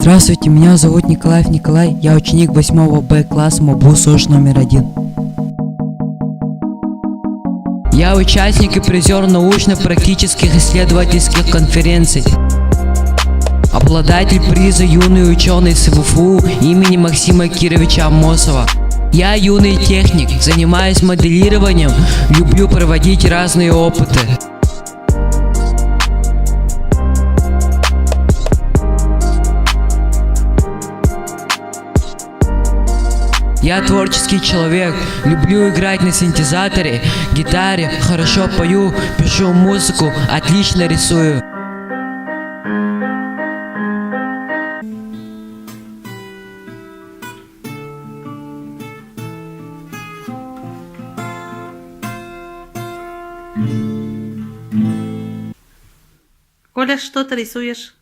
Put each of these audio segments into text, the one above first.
Здравствуйте, меня зовут Николаев Николай, я ученик 8 Б класса МОБУ СОЖ номер 1. Я участник и призер научно-практических исследовательских конференций. Обладатель приза «Юный ученый СВФУ» имени Максима Кировича Амосова. Я юный техник, занимаюсь моделированием, люблю проводить разные опыты. Я творческий человек, люблю играть на синтезаторе, гитаре, хорошо пою, пишу музыку, отлично рисую. Коля, что ты рисуешь?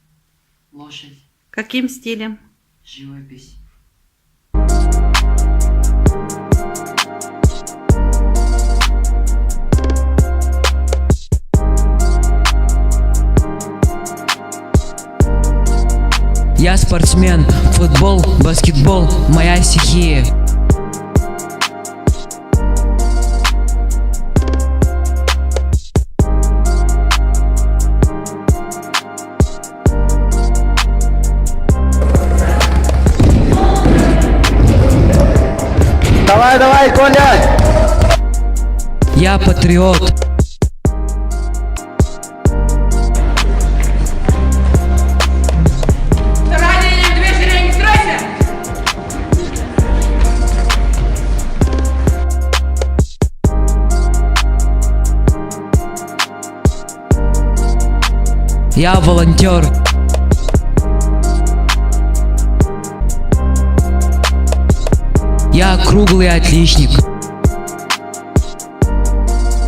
Лошадь. Каким стилем? Живопись. Я спортсмен, футбол, баскетбол, моя стихия. Давай, Коля! Я патриот. Я волонтер. Я круглый отличник.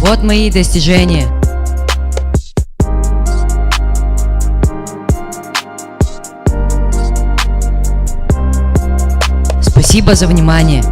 Вот мои достижения. Спасибо за внимание.